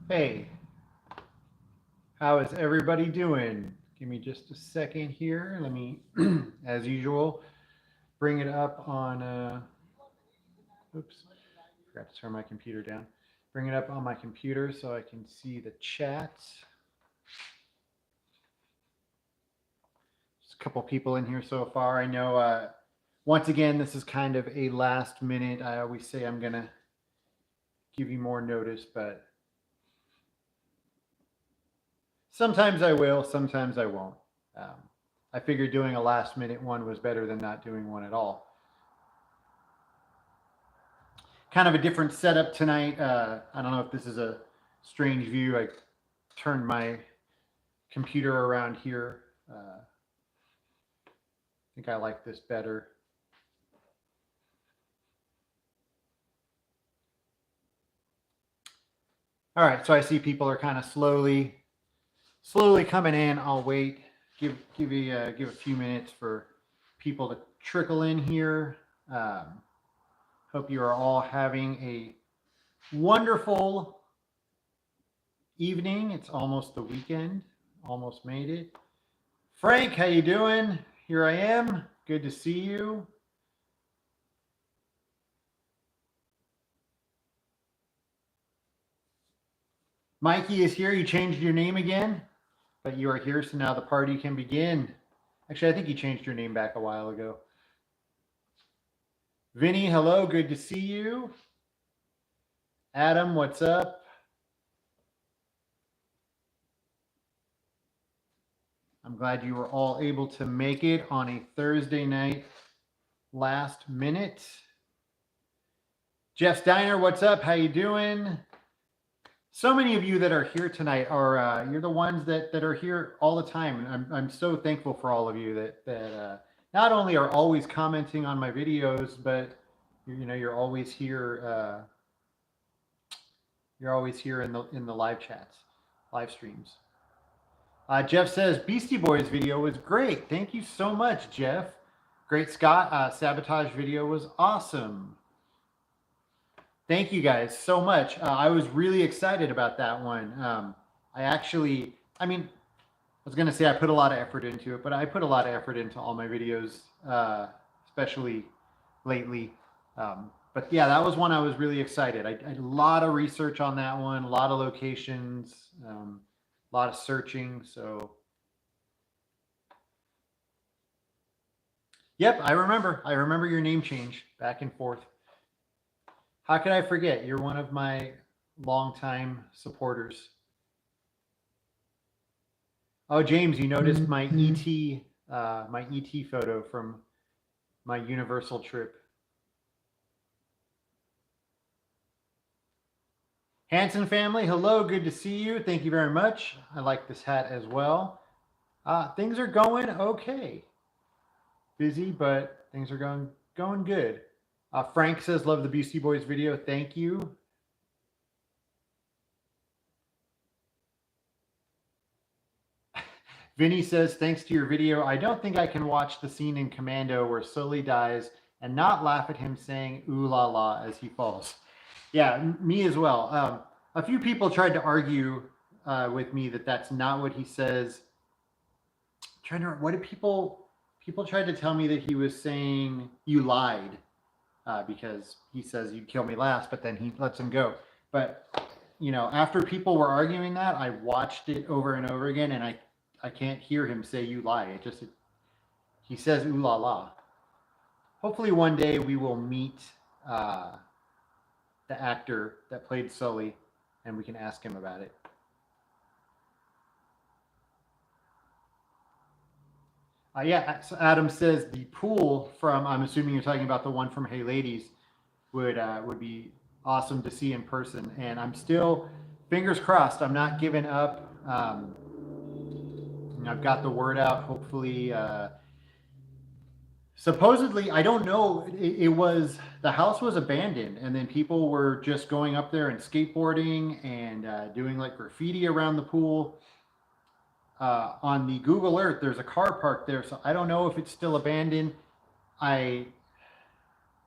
Hey, how is everybody doing? Give me just a second here. Let me, as usual, bring it up on, oops, forgot to turn my computer down. Bring it up on my computer so I can see the chat. Just a couple people in here so far. I know, once again, this is kind of a last minute. I always say I'm going to give you more notice, but sometimes I will, sometimes I won't. Um, I figured doing a last minute one was better than not doing one at all. Kind of a different setup tonight. I don't know if this is a strange view. I turned my computer around here. I think I like this better. All right, so I see people are kind of slowly coming in. I'll wait. Give a few minutes for people to trickle in here. Hope you are all having a wonderful evening. It's almost the weekend. Almost made it. Frank, how you doing? Here I am. Good to see you. Mikey is here. You changed your name again, but you are here, so now the party can begin. Actually, I think you changed your name back a while ago. Vinny, hello. Good to see you. Adam, what's up? I'm glad you were all able to make it on a Thursday night last minute. Jeff Steiner, what's up? How you doing? So many of you that are here tonight are you're the ones that are here all the time, and I'm so thankful for all of you that not only are always commenting on my videos, but you're always here. You're always here in the live chats, live streams. Jeff says Beastie Boys video was great. Thank you so much, Jeff. Great Scott. Sabotage video was awesome. Thank you guys so much. I was really excited about that one. I was going to say I put a lot of effort into it, but I put a lot of effort into all my videos, especially lately. But yeah, that was one I was really excited. I did a lot of research on that one, a lot of locations, a lot of searching. So, yep, I remember. I remember your name change back and forth. How could I forget? You're one of my longtime supporters. Oh, James, you noticed my ET photo from my Universal trip. Hanson family, hello, good to see you. Thank you very much. I like this hat as well. Things are going okay. Busy, but things are going good. Frank says, love the Beastie Boys video. Thank you. Vinny says, thanks to your video, I don't think I can watch the scene in Commando where Sully dies and not laugh at him saying ooh la la as he falls. Yeah, me as well. A few people tried to argue with me that that's not what he says. What did people tried to tell me that he was saying you lied because he says you'd kill me last, but then he lets him go. But after people were arguing that, I watched it over and over again, and I can't hear him say you lie. He says ooh la la. Hopefully one day we will meet the actor that played Sully, and we can ask him about it. Yeah, so Adam says the pool from, I'm assuming you're talking about the one from Hey Ladies, would be awesome to see in person. And I'm still, fingers crossed, I'm not giving up. I've got the word out. Hopefully, supposedly, I don't know, it was, the house was abandoned, and then people were just going up there and skateboarding and doing like graffiti around the pool. On the Google Earth, there's a car parked there, so I don't know if it's still abandoned. I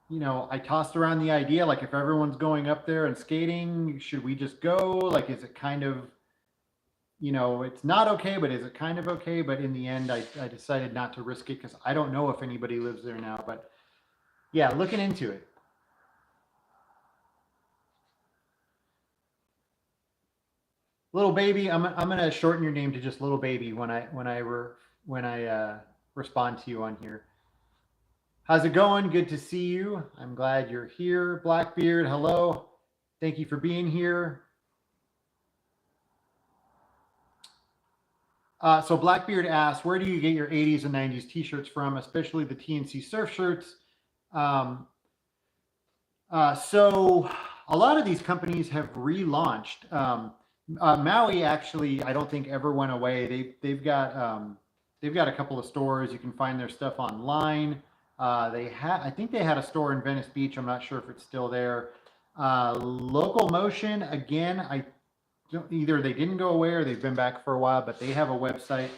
you know, I tossed around the idea, like, if everyone's going up there and skating, should we just go? Like, is it kind of, you know, it's not okay, but is it kind of okay? But in the end, I decided not to risk it because I don't know if anybody lives there now. But yeah, looking into it. Little baby, I'm gonna shorten your name to just little baby when I respond to you on here. How's it going? Good to see you. I'm glad you're here. Blackbeard, hello. Thank you for being here. So Blackbeard asks, where do you get your 80s and 90s t-shirts from, especially the TNC surf shirts? So a lot of these companies have relaunched. Maui actually, I don't think ever went away. They've got a couple of stores. You can find their stuff online. I think they had a store in Venice Beach. I'm not sure if it's still there. Local Motion, again, either they didn't go away or they've been back for a while, but they have a website.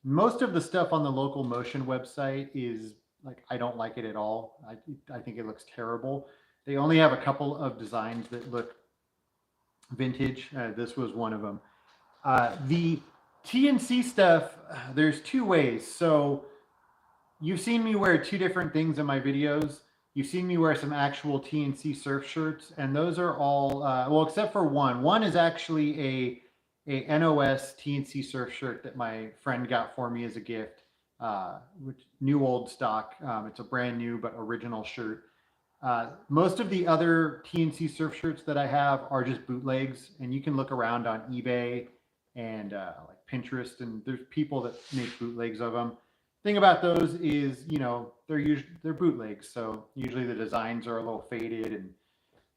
Most of the stuff on the Local Motion website is like, I don't like it at all. I think it looks terrible. They only have a couple of designs that look vintage. This was one of them. The TNC stuff, there's two ways. So you've seen me wear two different things in my videos. You've seen me wear some actual TNC surf shirts, and those are all, well, except for one. One is actually a NOS TNC surf shirt that my friend got for me as a gift, which new old stock. It's a brand new but original shirt. Most of the other TNC surf shirts that I have are just bootlegs, and you can look around on eBay and like Pinterest, and there's people that make bootlegs of them. Thing about those is, you know, they're bootlegs, so usually the designs are a little faded and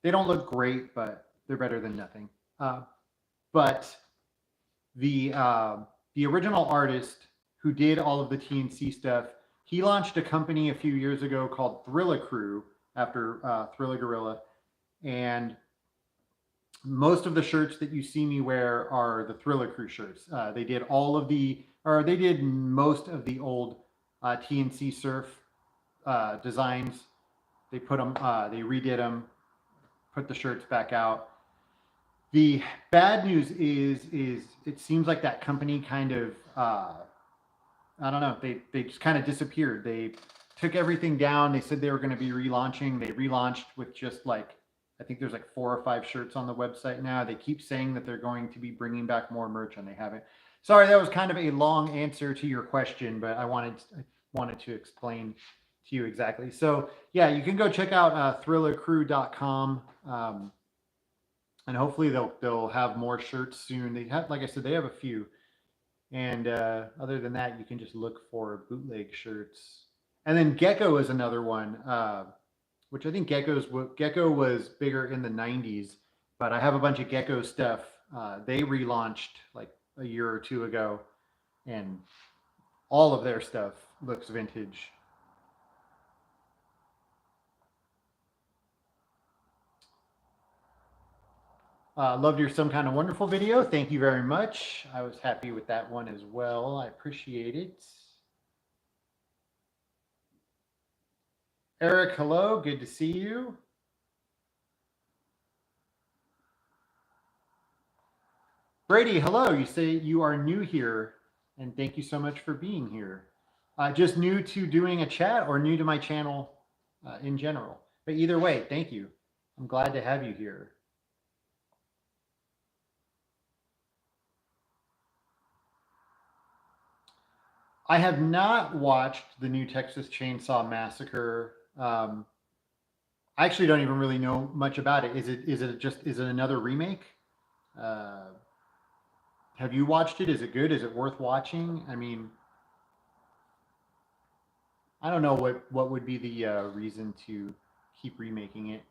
they don't look great, but they're better than nothing. But the original artist who did all of the TNC stuff, he launched a company a few years ago called Thrilla Crew after Thrilla Gorilla, and most of the shirts that you see me wear are the Thrilla Crew shirts. They did most of the old TNC surf designs. They redid them, put the shirts back out. The bad news is it seems like that company kind of, I don't know, they just kind of disappeared. They took everything down. They said they were going to be relaunching. They relaunched with just like, I think there's like 4 or 5 shirts on the website now. They keep saying that they're going to be bringing back more merch, and they haven't. Sorry, that was kind of a long answer to your question, but I wanted to explain to you exactly. So yeah, you can go check out thrillercrew.com, and hopefully they'll have more shirts soon. They have, like I said, they have a few. And other than that, you can just look for bootleg shirts. And then Gecko is another one, which I think Gecko was bigger in the 90s, but I have a bunch of Gecko stuff. They relaunched like a year or two ago, and all of their stuff looks vintage. Loved your Some Kind of Wonderful video. Thank you very much. I was happy with that one as well. I appreciate it. Eric, hello. Good to see you. Brady, hello. You say you are new here, and thank you so much for being here. Just new to doing a chat or new to my channel in general. But either way, thank you. I'm glad to have you here. I have not watched the new Texas Chainsaw Massacre. I actually don't even really know much about it. Is it another remake? Have you watched it? Is it good? Is it worth watching? I mean, I don't know what would be the reason to keep remaking it.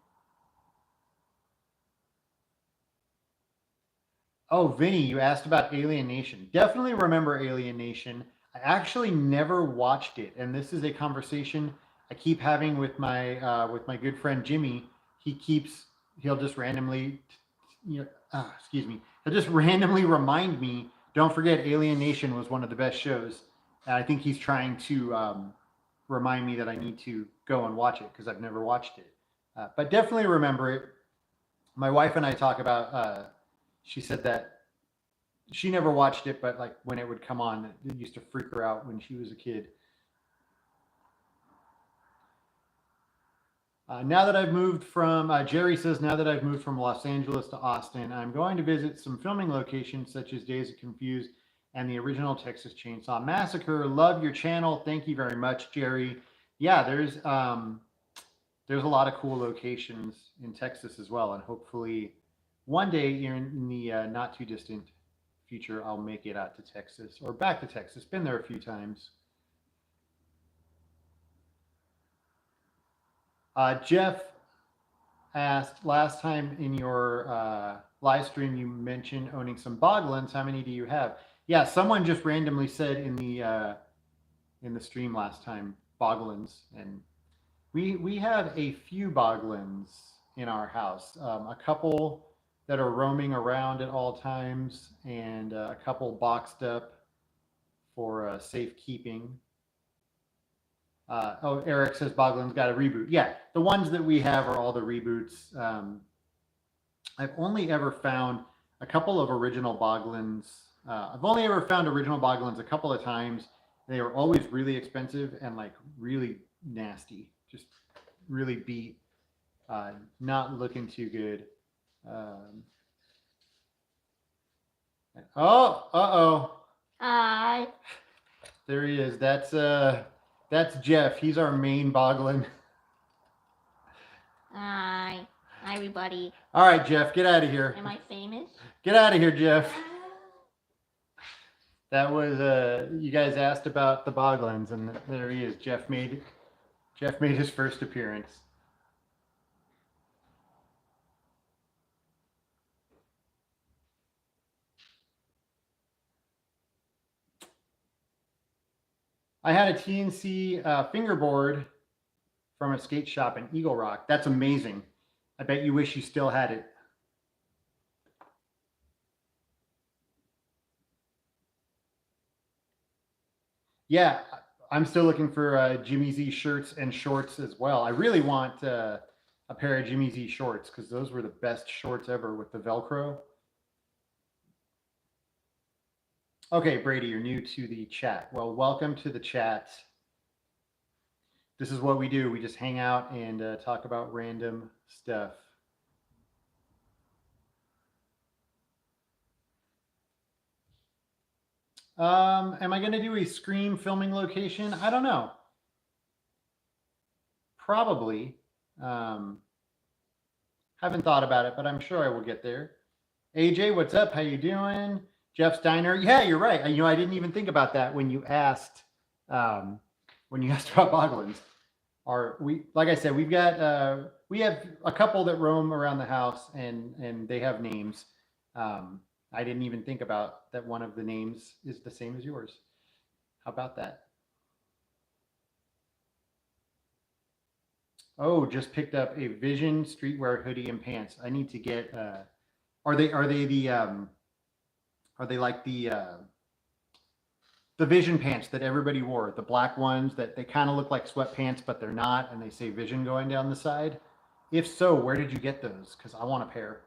Oh, Vinny, you asked about Alien Nation. Definitely remember Alien Nation. I actually never watched it, and this is a conversation I keep having with my good friend Jimmy. He'll just randomly, excuse me, he'll just randomly remind me, don't forget Alien Nation was one of the best shows. And I think he's trying to remind me that I need to go and watch it because I've never watched it. But definitely remember it. My wife and I talk about. She said that she never watched it, but like when it would come on, it used to freak her out when she was a kid. Now that I've moved from, Jerry says, now that I've moved from Los Angeles to Austin, I'm going to visit some filming locations such as Days of Confused and the original Texas Chainsaw Massacre. Love your channel. Thank you very much, Jerry. Yeah, there's a lot of cool locations in Texas as well, and hopefully one day in the not too distant future, I'll make it out to Texas or back to Texas. Been there a few times. Jeff asked, last time in your live stream you mentioned owning some boglins. How many do you have? Yeah, someone just randomly said in the stream last time, boglins, and we have a few boglins in our house. A couple that are roaming around at all times, and a couple boxed up for safekeeping. Eric says Boglin's got a reboot. Yeah, the ones that we have are all the reboots. I've only ever found a couple of original Boglins. I've only ever found original Boglins a couple of times. They were always really expensive and like really nasty, just really beat, not looking too good. Uh-oh. Hi. There he is. That's Jeff. He's our main Boglin. Hi. Hi, everybody. All right, Jeff, get out of here. Am I famous? Get out of here, Jeff. That was you guys asked about the Boglins, and there he is. Jeff made his first appearance. I had a TNC fingerboard from a skate shop in Eagle Rock. That's amazing. I bet you wish you still had it. Yeah, I'm still looking for Jimmy Z shirts and shorts as well. I really want a pair of Jimmy Z shorts because those were the best shorts ever with the Velcro. Okay, Brady, you're new to the chat. Well, welcome to the chat. This is what we do. We just hang out and talk about random stuff. Am I going to do a Scream filming location? I don't know. Probably. Haven't thought about it, but I'm sure I will get there. AJ, what's up? How you doing? Jeff Steiner. Yeah, you're right. I didn't even think about that when you asked about Boglins. Like I said, we have a couple that roam around the house and they have names. I didn't even think about that one of the names is the same as yours. How about that? Oh, just picked up a Vision streetwear hoodie and pants. I need to get are they like the Vision pants that everybody wore, the black ones that they kind of look like sweatpants, but they're not, and they say Vision going down the side? If so, where did you get those? Because I want a pair.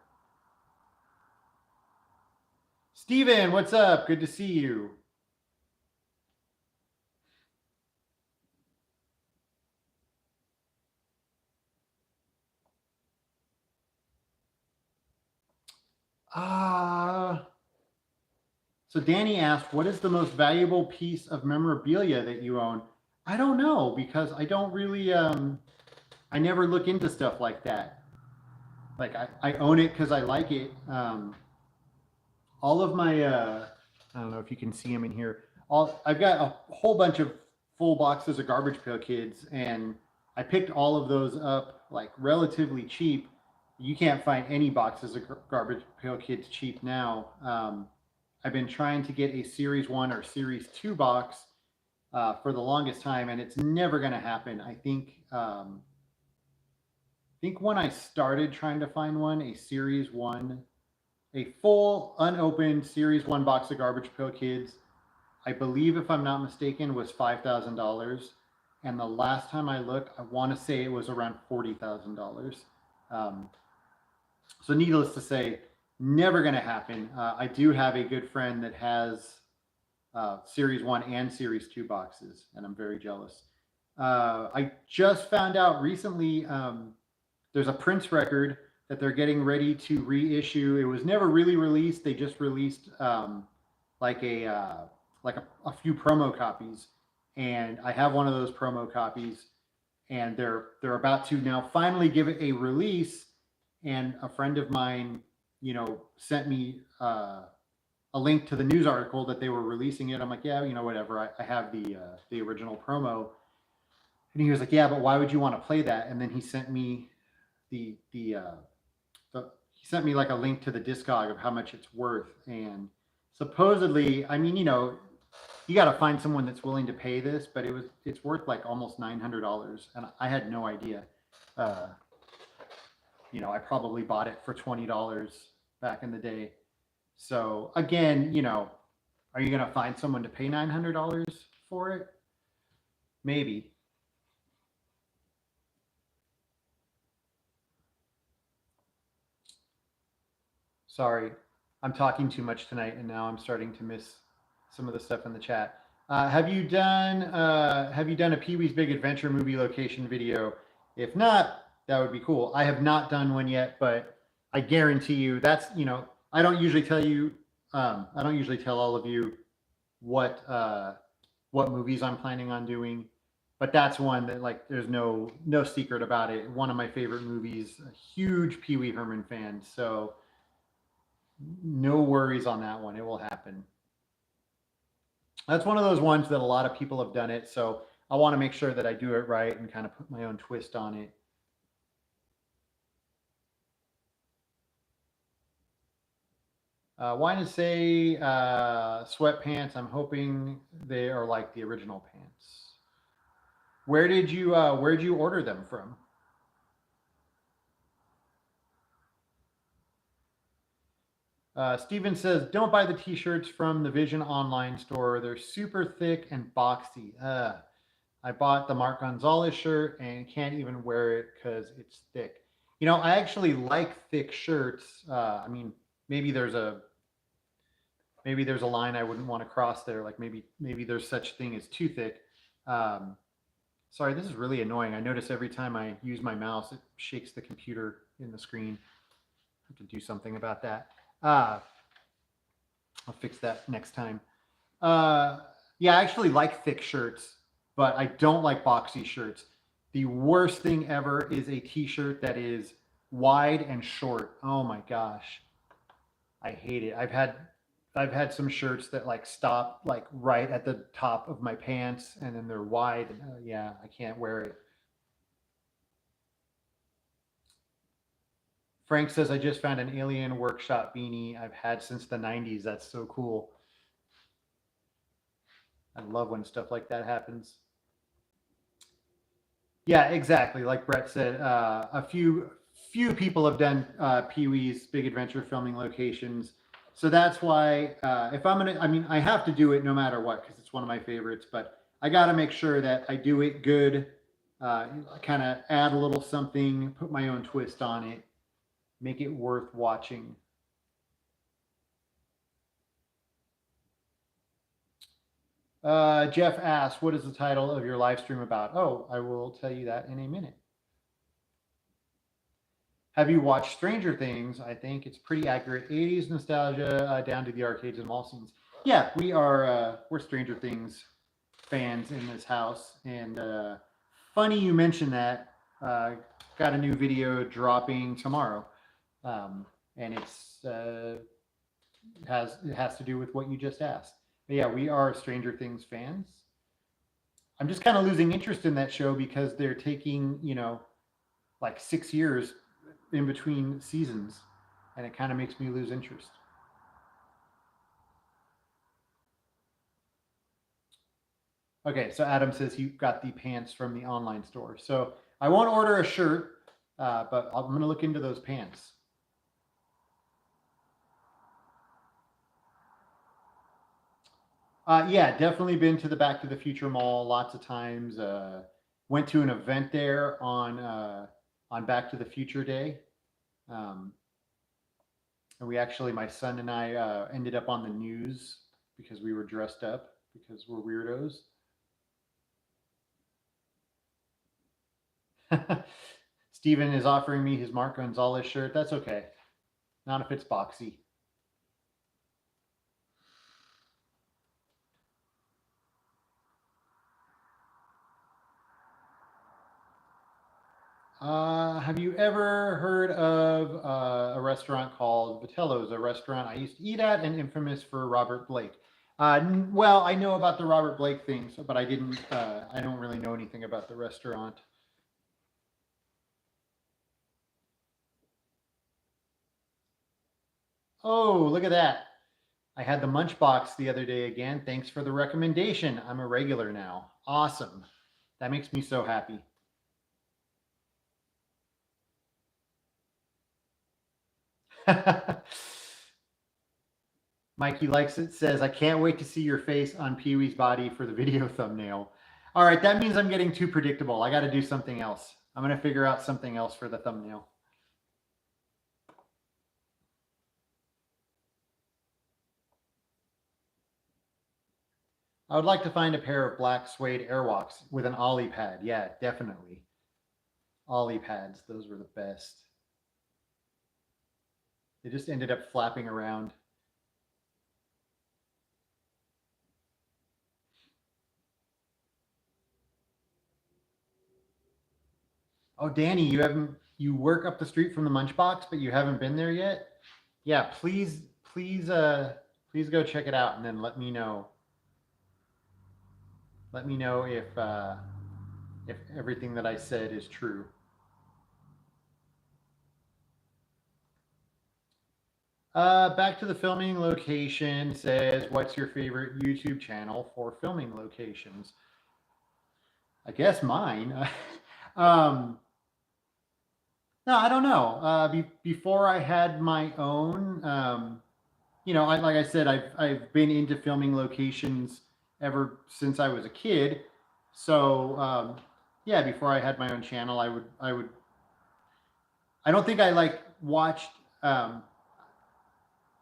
Steven, what's up? Good to see you. So Danny asked, what is the most valuable piece of memorabilia that you own? I don't know, because I don't really, I never look into stuff like that. Like I own it because I like it. All of my, I don't know if you can see them in here. I've got a whole bunch of full boxes of Garbage Pail Kids, and I picked all of those up like relatively cheap. You can't find any boxes of Garbage Pail Kids cheap now. I've been trying to get a Series 1 or Series 2 box for the longest time, and it's never going to happen. I think when I started trying to find one, a Series 1, a full unopened Series 1 box of Garbage Pail Kids, I believe, if I'm not mistaken, was $5,000. and the last time I looked, I want to say it was around $40,000. So needless to say, never going to happen. I do have a good friend that has Series 1 and Series 2 boxes, and I'm very jealous. I just found out recently there's a Prince record that they're getting ready to reissue. It was never really released. They just released like a few promo copies, and I have one of those promo copies, and they're about to now finally give it a release. And a friend of mine, sent me a link to the news article that they were releasing it. I'm like, yeah, whatever. I have the original promo, and he was like, yeah, but why would you want to play that? And then he sent me he sent me like a link to the Discog of how much it's worth, and supposedly, I mean, you got to find someone that's willing to pay this, but it's worth like almost $900, and I had no idea. I probably bought it for $20 back in the day. So again, are you going to find someone to pay $900 for it? Maybe. Sorry, I'm talking too much tonight, and now I'm starting to miss some of the stuff in the chat. Have you done a Pee-wee's Big Adventure movie location video? If not, that would be cool. I have not done one yet, but I guarantee you that's I don't usually tell all of you what movies I'm planning on doing, but that's one that like there's no secret about it. One of my favorite movies. A huge Pee Wee Herman fan, so no worries on that one. It will happen. That's one of those ones that a lot of people have done it, so I want to make sure that I do it right and kind of put my own twist on it. Why did it say sweatpants? I'm hoping they are like the original pants. Where'd you order them from? Steven says, don't buy the t-shirts from the Vision online store. They're super thick and boxy. I bought the Mark Gonzalez shirt and can't even wear it because it's thick. I actually like thick shirts. I mean, maybe there's a line I wouldn't want to cross there. Like maybe there's such thing as too thick. Sorry, this is really annoying. I notice every time I use my mouse, it shakes the computer in the screen. I have to do something about that. I'll fix that next time. Yeah, I actually like thick shirts, but I don't like boxy shirts. The worst thing ever is a t-shirt that is wide and short. Oh my gosh. I hate it. I've had some shirts that like stop like right at the top of my pants, and then they're wide, and yeah, I can't wear it. Frank says, I just found an Alien Workshop beanie I've had since the 90s. That's so cool. I love when stuff like that happens. Yeah, exactly. Like Brett said, a few people have done Pee-wee's Big Adventure filming locations. So that's why if I'm going to, I mean, I have to do it no matter what because it's one of my favorites, but I got to make sure that I do it good, kind of add a little something, put my own twist on it, make it worth watching. Jeff asked, what is the title of your live stream about? Oh, I will tell you that in a minute. Have you watched Stranger Things? I think it's pretty accurate. 80s nostalgia down to the arcades and mall scenes. Yeah, we're Stranger Things fans in this house. And funny you mentioned that. Got a new video dropping tomorrow. And it has to do with what you just asked. But yeah, we are Stranger Things fans. I'm just kind of losing interest in that show because they're taking, like 6 years in between seasons, and it kind of makes me lose interest. Okay, so Adam says he got the pants from the online store. So I won't order a shirt, but I'm going to look into those pants. Yeah, definitely been to the Back to the Future Mall lots of times. Went to an event there on Back to the Future Day. And we actually, my son and I ended up on the news because we were dressed up because we're weirdos. Steven is offering me his Mark Gonzalez shirt. That's okay. Not if it's boxy. Have you ever heard of a restaurant called Vitello's, a restaurant I used to eat at and infamous for Robert Blake? Well, I know about the Robert Blake thing, but I don't really know anything about the restaurant. Oh, look at that. I had the Munchbox the other day again. Thanks for the recommendation. I'm a regular now. Awesome. That makes me so happy. Mikey Likes It says, I can't wait to see your face on Pee-wee's body for the video thumbnail. All right, that means I'm getting too predictable. I got to do something else. I'm going to figure out something else for the thumbnail. I would like to find a pair of black suede Airwalks with an ollie pad. Yeah, definitely. Ollie pads, those were the best. They just ended up flapping around. Oh, Danny, you work up the street from the Munchbox, but you haven't been there yet? Yeah, please go check it out and then let me know. Let me know if everything that I said is true. Back to the filming location says, what's your favorite YouTube channel for filming locations? I guess mine. No, I don't know. Before I had my own, like I said, I've been into filming locations ever since I was a kid. So yeah, before I had my own channel, I don't think I watched.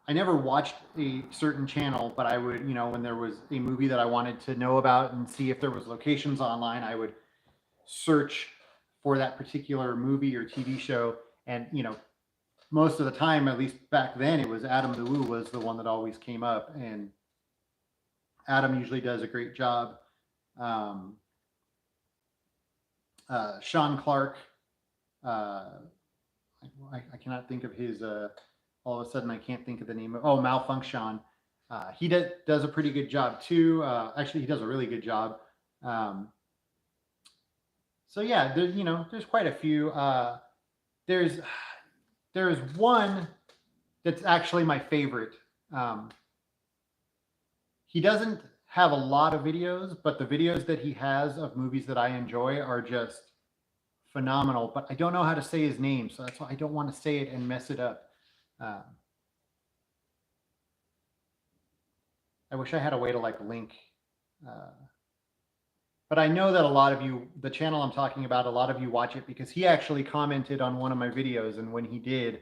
I never watched a certain channel, but I would, when there was a movie that I wanted to know about and see if there was locations online, I would search for that particular movie or TV show. And, most of the time, at least back then, it was Adam the Woo was the one that always came up. And Adam usually does a great job. Sean Clark, I cannot think of his, all of a sudden I can't think of the name of, Malfunction. He does a pretty good job too. Actually, he does a really good job. So yeah, there's quite a few. There's one that's actually my favorite. He doesn't have a lot of videos, but the videos that he has of movies that I enjoy are just phenomenal. But I don't know how to say his name, so that's why I don't want to say it and mess it up. I wish I had a way to link. But I know that a lot of you, the channel I'm talking about, a lot of you watch it because he actually commented on one of my videos. And when he did,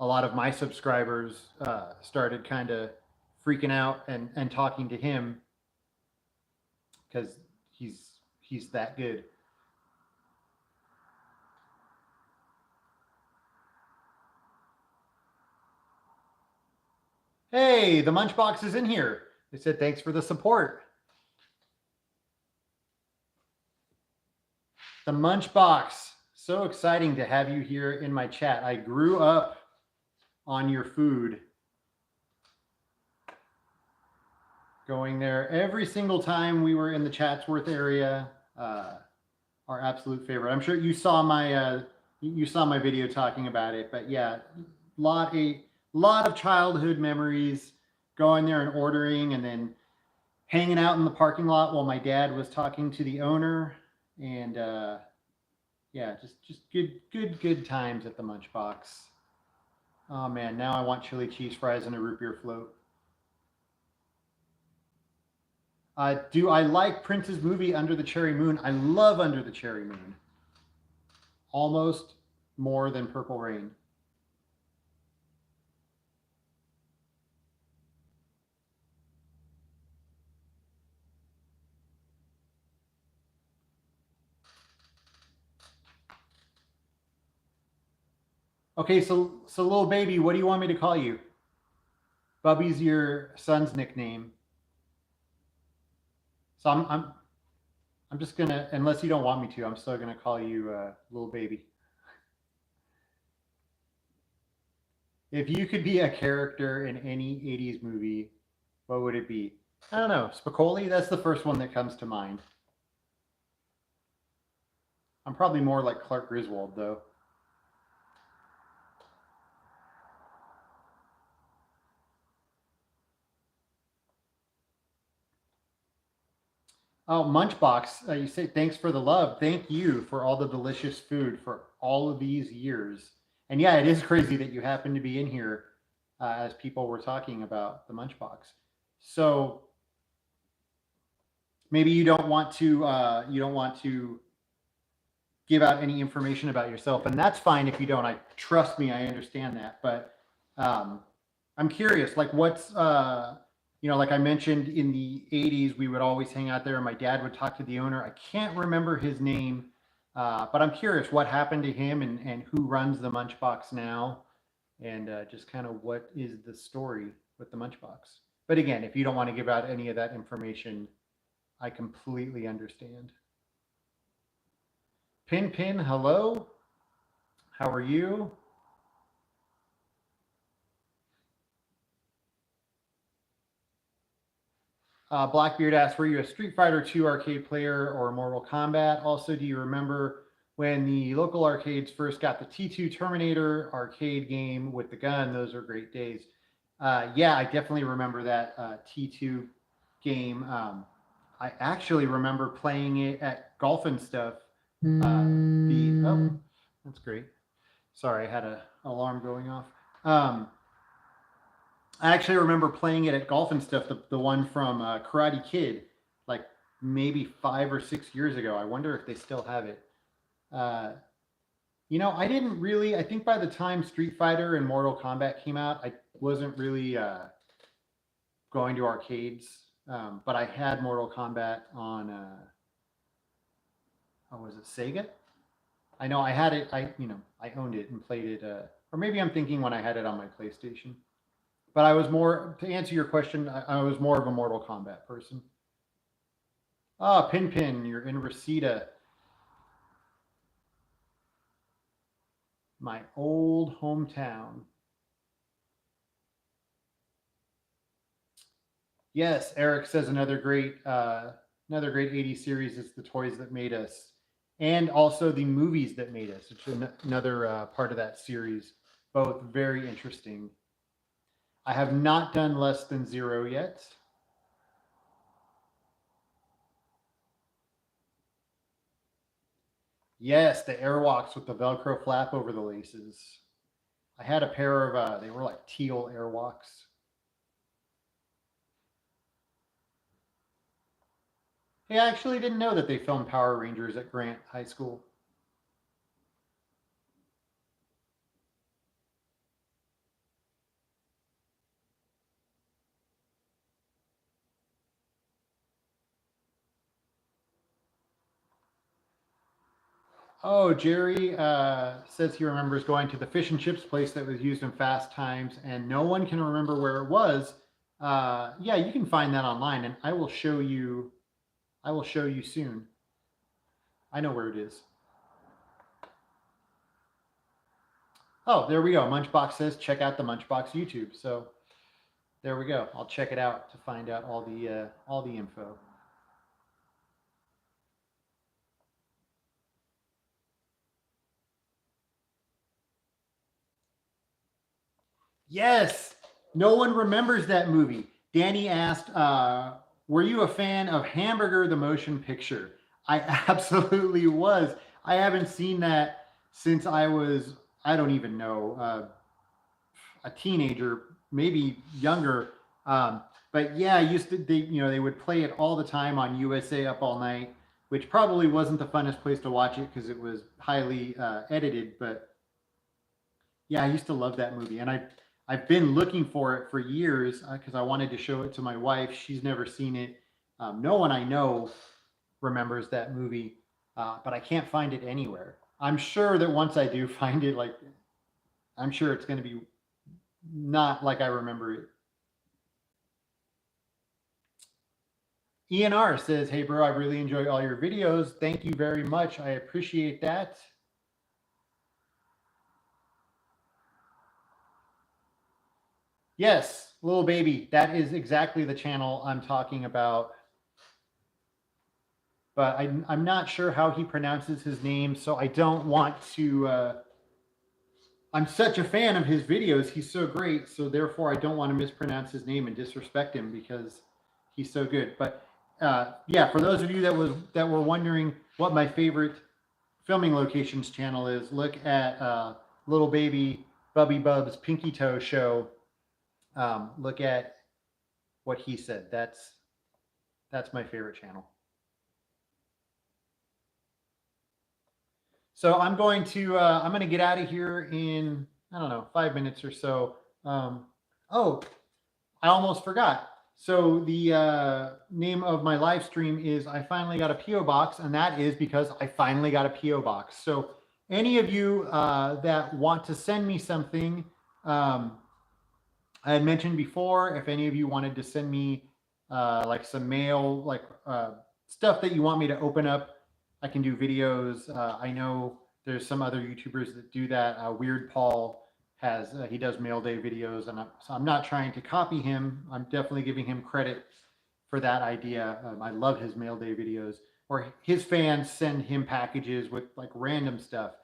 a lot of my subscribers started kind of freaking out and talking to him because he's that good. Hey, the Munchbox is in here. They said thanks for the support. The Munchbox. So exciting to have you here in my chat. I grew up on your food. Going there every single time we were in the Chatsworth area. Our absolute favorite. I'm sure you saw my video talking about it, but yeah, a lot of childhood memories going there and ordering and then hanging out in the parking lot while my dad was talking to the owner. And yeah, just good times at the Munchbox. Oh man, now I want chili cheese fries and a root beer float. Do I like Prince's movie Under the Cherry Moon? I love Under the Cherry Moon. Almost more than Purple Rain. Okay, so little baby, what do you want me to call you? Bubby's your son's nickname. So I'm just gonna, unless you don't want me to, I'm still gonna call you little baby. If you could be a character in any 80s movie, what would it be? I don't know. Spicoli? That's the first one that comes to mind. I'm probably more like Clark Griswold, though. Oh, Munchbox, you say thanks for the love. Thank you for all the delicious food for all of these years. And yeah, it is crazy that you happen to be in here as people were talking about the Munchbox. So maybe you don't want to give out any information about yourself, and that's fine if you don't. I trust me, I understand that. But I'm curious, like what's like I mentioned in the 80s, we would always hang out there and my dad would talk to the owner. I can't remember his name, but I'm curious what happened to him and who runs the Munchbox now, and just kind of what is the story with the Munchbox. But again, if you don't want to give out any of that information, I completely understand. Pin Pin, hello. How are you? Blackbeard asks, were you a Street Fighter 2 arcade player or Mortal Kombat? Also, do you remember when the local arcades first got the T2 Terminator arcade game with the gun? Those are great days. Yeah, I definitely remember that T2 game. I actually remember playing it at Golf and Stuff. Oh, that's great. Sorry, I had an alarm going off. I actually remember playing it at Golf and Stuff, the one from Karate Kid, like maybe 5 or 6 years ago. I wonder if they still have it. I didn't really, I think by the time Street Fighter and Mortal Kombat came out, I wasn't really going to arcades. But I had Mortal Kombat on, was it Sega? I know I had it, I owned it and played it, or maybe I'm thinking when I had it on my PlayStation. But I was more, to answer your question, I was more of a Mortal Kombat person. Ah, Pin Pin, you're in Reseda. My old hometown. Yes, Eric says another great 80s series is The Toys That Made Us. And also the movies that made us, which is another part of that series. Both very interesting. I have not done Less Than Zero yet. Yes, the Airwalks with the Velcro flap over the laces. I had a pair of, they were like teal Airwalks. Hey, I actually didn't know that they filmed Power Rangers at Grant High School. Oh, Jerry says he remembers going to the fish and chips place that was used in Fast Times, and no one can remember where it was. Yeah, you can find that online, and I will show you. I will show you soon. I know where it is. Oh, there we go. Munchbox says check out the Munchbox YouTube. So there we go. I'll check it out to find out all the info. Yes, no one remembers that movie. Danny asked, were you a fan of Hamburger the Motion Picture? I absolutely was. I haven't seen that since I was, I don't even know, a teenager, maybe younger. But yeah, they would play it all the time on USA Up All Night, which probably wasn't the funnest place to watch it because it was highly edited. But yeah, I used to love that movie, and I've been looking for it for years because I wanted to show it to my wife. She's never seen it. No one I know remembers that movie, but I can't find it anywhere. I'm sure that once I do find it, like I'm sure it's going to be not like I remember it. ENR says, "Hey, bro, I really enjoy all your videos. Thank you very much. I appreciate that." Yes, little baby. That is exactly the channel I'm talking about. But I'm not sure how he pronounces his name, so I don't want to. I'm such a fan of his videos. He's so great, so therefore I don't want to mispronounce his name and disrespect him because he's so good. But yeah, for those of you that were wondering what my favorite filming locations channel is, look at little baby Bubby Bub's Pinky Toe show. Look at what he said. That's my favorite channel. So I'm going to get out of here in, I don't know, 5 minutes or so. Oh, I almost forgot. So the name of my live stream is I Finally Got a P.O. Box, and that is because I finally got a P.O. Box. So any of you that want to send me something, I had mentioned before, if any of you wanted to send me like some mail, like stuff that you want me to open up, I can do videos. I know there's some other YouTubers that do that. Weird Paul he does mail day videos, and so I'm not trying to copy him. I'm definitely giving him credit for that idea. I love his mail day videos, or his fans send him packages with like random stuff,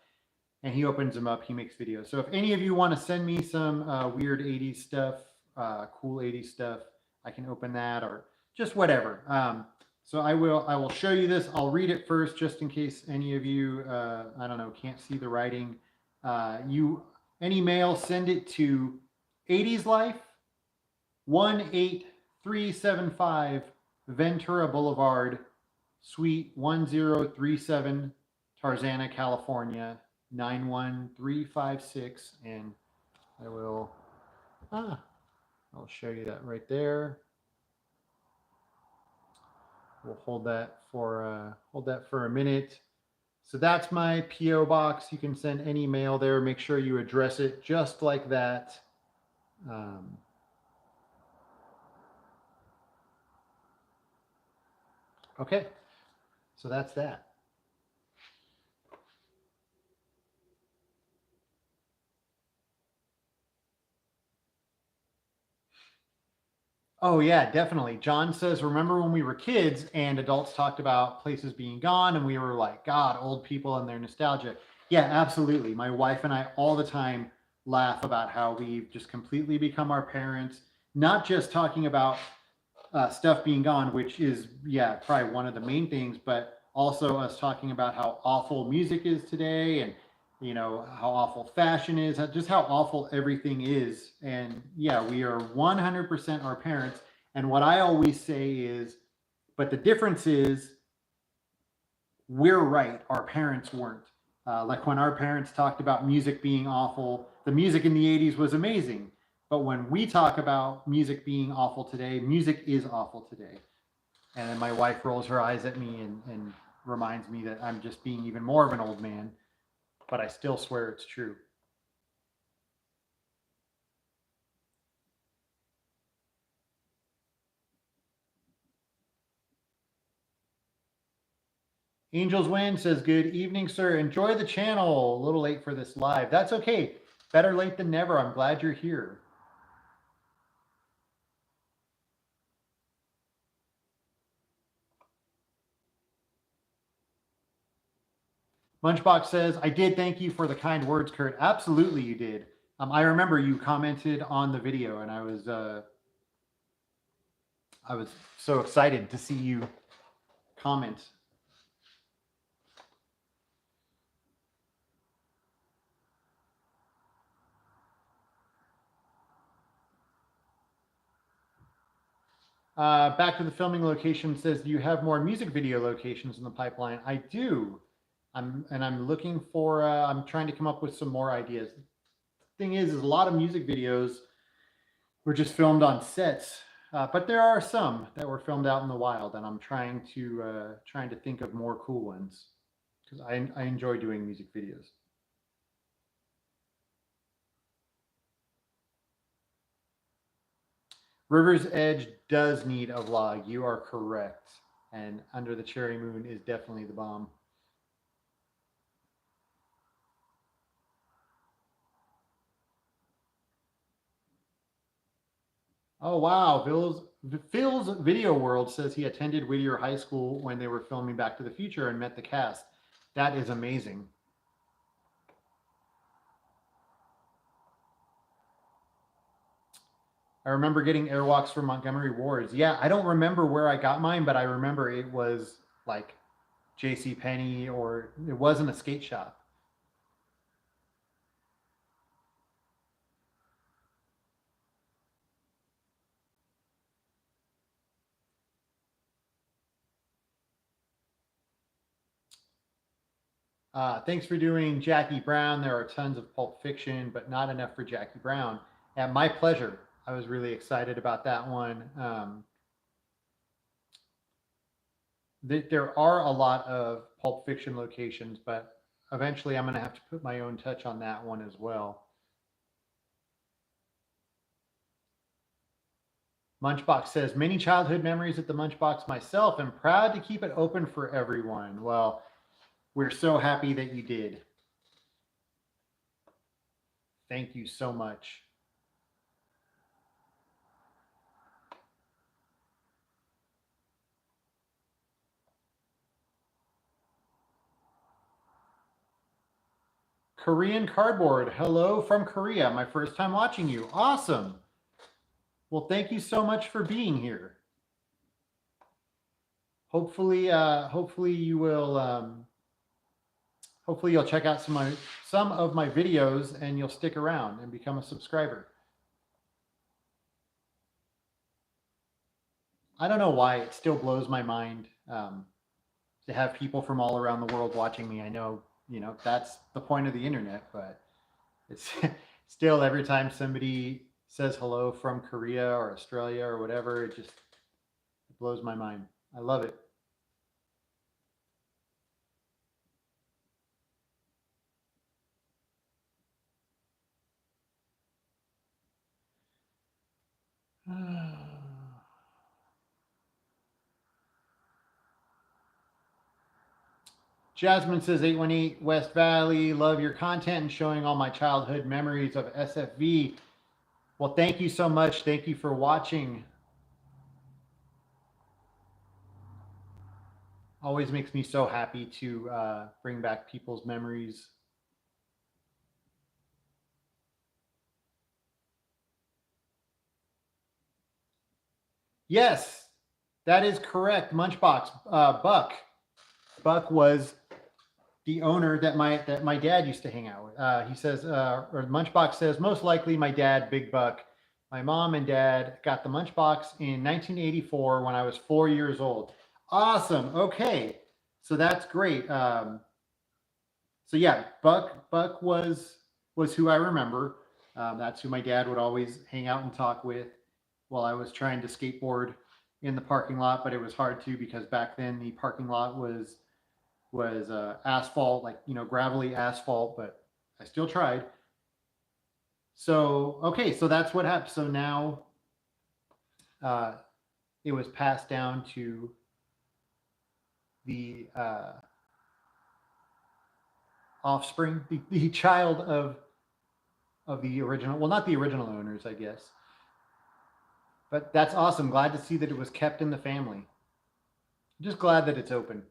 and he opens them up. He makes videos. So if any of you want to send me some weird 80s stuff, cool 80s stuff, I can open that, or just whatever. So I will show you this. I'll read it first just in case any of you, I don't know, can't see the writing. Any mail, send it to 80s Life, 18375 Ventura Boulevard, Suite 1037, Tarzana, California, 91356. And I'll show you that right there. We'll hold that for a minute. So that's my P.O. box. You can send any mail there. Make sure you address it just like that. Okay, so that's that. Oh yeah, definitely. John says, remember when we were kids and adults talked about places being gone and we were like, God, old people and their nostalgia. Yeah, absolutely. My wife and I all the time laugh about how we've just completely become our parents, not just talking about stuff being gone, which is, yeah, probably one of the main things, but also us talking about how awful music is today, and how awful fashion is, just how awful everything is. And yeah, we are 100% our parents. And what I always say is, but the difference is we're right, our parents weren't. Like when our parents talked about music being awful, the music in the 80s was amazing. But when we talk about music being awful today, music is awful today. And then my wife rolls her eyes at me and reminds me that I'm just being even more of an old man, but I still swear it's true. Angels Win says, good evening, sir. Enjoy the channel. A little late for this live. That's okay. Better late than never. I'm glad you're here. Lunchbox says, I did thank you for the kind words, Kurt. Absolutely you did. I remember you commented on the video, and I was so excited to see you comment. Back to the filming location says, do you have more music video locations in the pipeline? I do. I'm looking for, I'm trying to come up with some more ideas. Thing is a lot of music videos were just filmed on sets, but there are some that were filmed out in the wild, and I'm trying to think of more cool ones because I enjoy doing music videos. River's Edge does need a vlog. You are correct, and Under the Cherry Moon is definitely the bomb. Oh wow, Phil's Video World says he attended Whittier High School when they were filming Back to the Future and met the cast. That is amazing. I remember getting airwalks from Montgomery Wards. Yeah, I don't remember where I got mine, but I remember it was like J.C. Penney, or it wasn't a skate shop. Thanks for doing Jackie Brown. There are tons of Pulp Fiction, but not enough for Jackie Brown. And my pleasure. I was really excited about that one. There are a lot of Pulp Fiction locations, but eventually I'm going to have to put my own touch on that one as well. Munchbox says, many childhood memories at the Munchbox myself, and proud to keep it open for everyone. Well, we're so happy that you did. Thank you so much. Korean Cardboard, hello from Korea. My first time watching you. Awesome. Well, thank you so much for being here. Hopefully you will. Hopefully you'll check out some of my videos and you'll stick around and become a subscriber. I don't know why it still blows my mind to have people from all around the world watching me. I know, that's the point of the internet, but it's still every time somebody says hello from Korea or Australia or whatever, it blows my mind. I love it. Jasmine says 818 West Valley, love your content and showing all my childhood memories of SFV. Well, thank you so much. Thank you for watching. Always makes me so happy to bring back people's memories. Yes, that is correct. Munchbox, Buck. Buck was the owner that my dad used to hang out with. He says, or Munchbox says, most likely my dad, Big Buck. My mom and dad got the Munchbox in 1984 when I was 4 years old. Awesome. Okay, so that's great. So yeah, Buck was who I remember. That's who my dad would always hang out and talk with while I was trying to skateboard in the parking lot, but it was hard to because back then the parking lot was asphalt, like gravelly asphalt, but I still tried. So okay, so that's what happened. So now it was passed down to the offspring, the child of the original, well, not the original owners, I guess. But that's awesome. Glad to see that it was kept in the family. Just glad that it's open.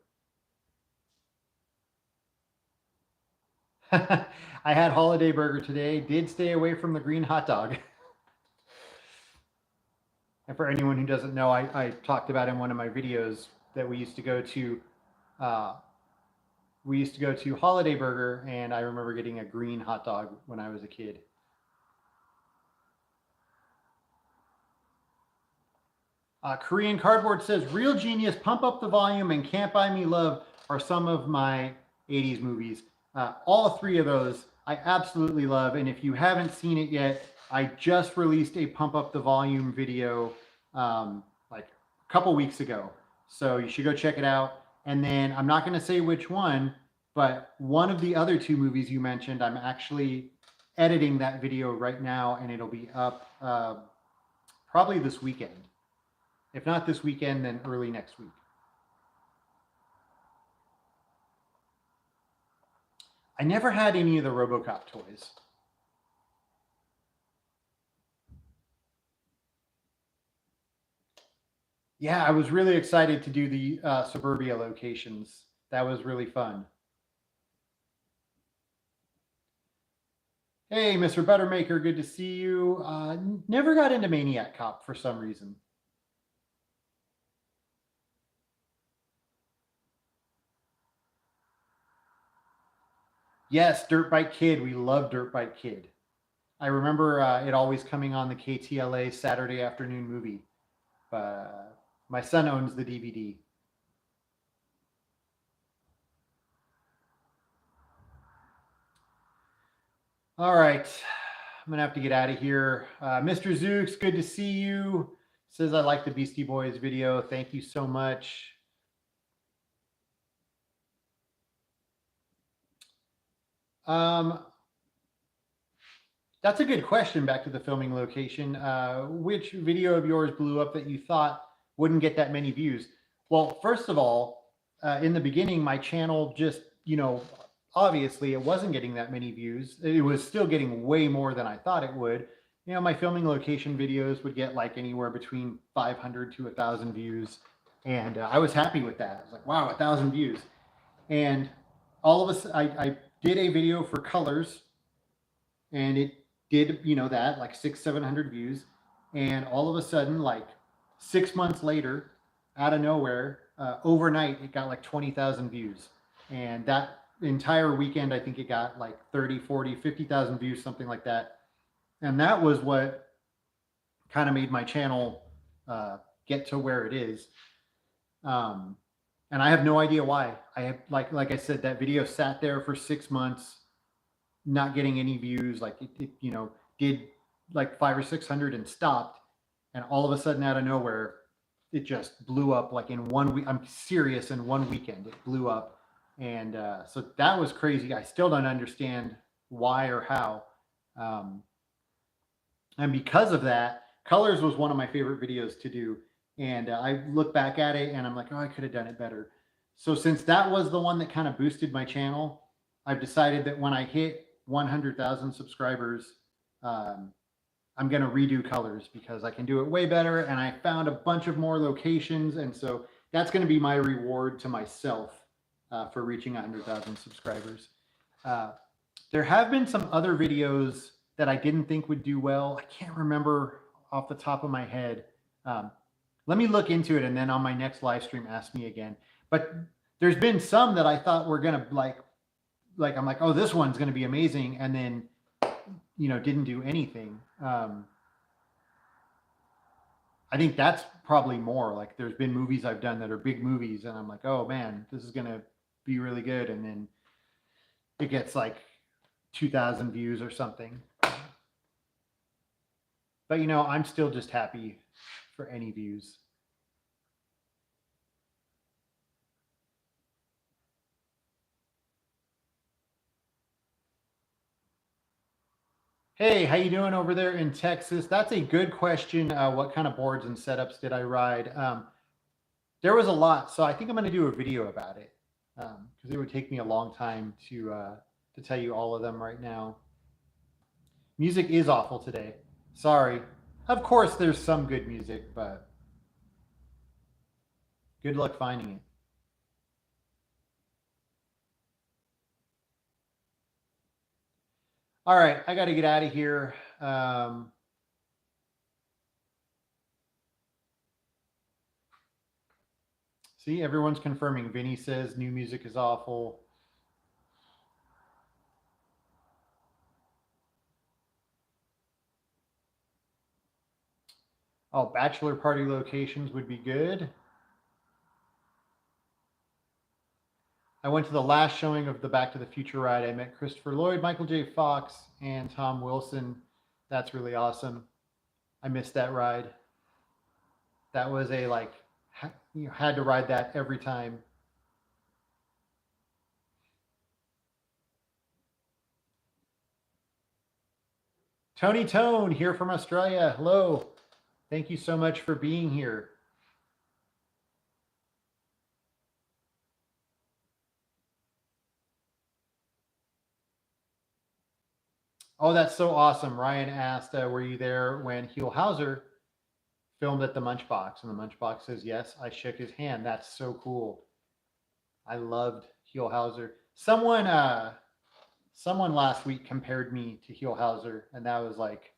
I had holiday burger today. Did stay away from the green hot dog. And for anyone who doesn't know, I talked about in one of my videos that we used to go to Holiday Burger, and I remember getting a green hot dog when I was a kid. Korean Cardboard says, Real Genius, Pump Up the Volume, and Can't Buy Me Love are some of my 80s movies. All three of those I absolutely love. And if you haven't seen it yet, I just released a Pump Up the Volume video like a couple weeks ago. So you should go check it out. And then I'm not going to say which one, but one of the other two movies you mentioned, I'm actually editing that video right now, and it'll be up probably this weekend. If not this weekend, then early next week. I never had any of the RoboCop toys. Yeah, I was really excited to do the Suburbia locations. That was really fun. Hey, Mr. Buttermaker, good to see you. Never got into Maniac Cop for some reason. Yes, Dirt Bike Kid. We love Dirt Bike Kid. I remember it always coming on the KTLA Saturday afternoon movie. My son owns the DVD. All right, I'm gonna have to get out of here. Mr. Zooks, good to see you. Says I like the Beastie Boys video. Thank you so much. That's a good question. Back to the filming location. Which video of yours blew up that you thought wouldn't get that many views? Well, first of all, in the beginning, my channel just, obviously it wasn't getting that many views. It was still getting way more than I thought it would. My filming location videos would get like anywhere between 500 to 1,000 views. And I was happy with that. I was like, wow, 1,000 views. And all of a sudden, I did a video for colors, and it did, that like 600-700 views. And all of a sudden, like 6 months later, out of nowhere, overnight, it got like 20,000 views. And that entire weekend, I think it got like 30, 40, 50,000 views, something like that. And that was what kind of made my channel get to where it is. And I have no idea why. I have, like I said, that video sat there for 6 months, not getting any views. Like it did like 500 or 600 and stopped. And all of a sudden, out of nowhere, it just blew up like in 1 week. I'm serious, in 1 weekend, it blew up. And so that was crazy. I still don't understand why or how. And because of that, Colors was one of my favorite videos to do. And I look back at it and I'm like, oh, I could have done it better. So since that was the one that kind of boosted my channel, I've decided that when I hit 100,000 subscribers, I'm going to redo Colors because I can do it way better. And I found a bunch of more locations. And so that's going to be my reward to myself for reaching 100,000 subscribers. There have been some other videos that I didn't think would do well. I can't remember off the top of my head. Let me look into it, and then on my next live stream, ask me again. But there's been some that I thought were going to like I'm like, oh, this one's going to be amazing. And then, didn't do anything. I think that's probably more like there's been movies I've done that are big movies. And I'm like, oh man, this is going to be really good. And then it gets like 2,000 views or something. But, I'm still just happy for any views. Hey, how you doing over there in Texas? That's a good question. What kind of boards and setups did I ride? There was a lot, so I think I'm going to do a video about it because it would take me a long time to tell you all of them right now. Music is awful today. Sorry. Of course, there's some good music, but good luck finding it. All right, I got to get out of here. See, everyone's confirming. Vinny says new music is awful. Oh, bachelor party locations would be good. I went to the last showing of the Back to the Future ride. I met Christopher Lloyd, Michael J. Fox, and Tom Wilson. That's really awesome. I missed that ride. That was a like, you had to ride that every time. Tony Tone here from Australia. Hello. Thank you so much for being here. Oh, that's so awesome. Ryan asked, were you there when Huell Hauser filmed at the Munchbox? And the Munchbox says, yes, I shook his hand. That's so cool. I loved Huell Hauser. Someone last week compared me to Huell Hauser, and that was like,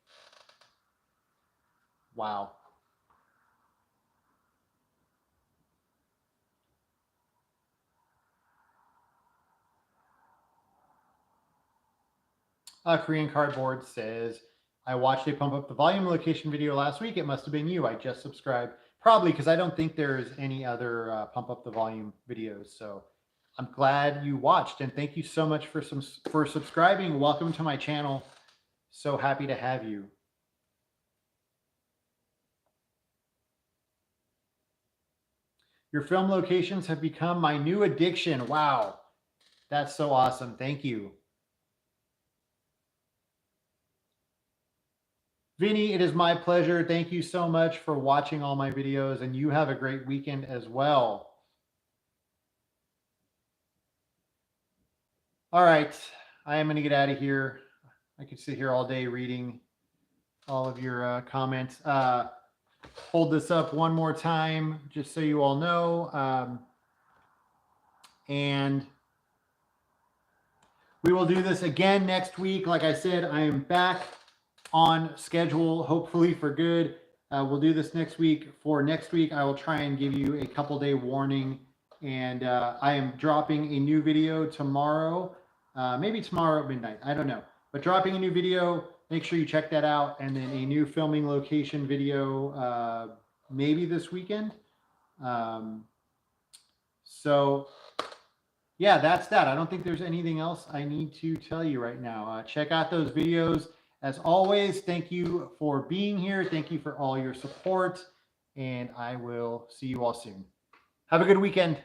wow. Korean Cardboard says, I watched a Pump Up the Volume location video last week. It must have been you. I just subscribed. Probably because I don't think there's any other Pump Up the Volume videos. So I'm glad you watched. And thank you so much for subscribing. Welcome to my channel. So happy to have you. Your film locations have become my new addiction. Wow. That's so awesome. Thank you. Vinny, it is my pleasure. Thank you so much for watching all my videos, and you have a great weekend as well. All right, I am going to get out of here. I could sit here all day reading all of your comments. Hold this up one more time, just so you all know. And we will do this again next week. Like I said, I am back on schedule, hopefully for good. We'll do this next week. For next week, I will try and give you a couple-day warning. And I am dropping a new video tomorrow. Maybe tomorrow at midnight. I don't know. But dropping a new video. Make sure you check that out. And then a new filming location video maybe this weekend. So yeah, that's that. I don't think there's anything else I need to tell you right now. Check out those videos. As always, thank you for being here. Thank you for all your support. And I will see you all soon. Have a good weekend.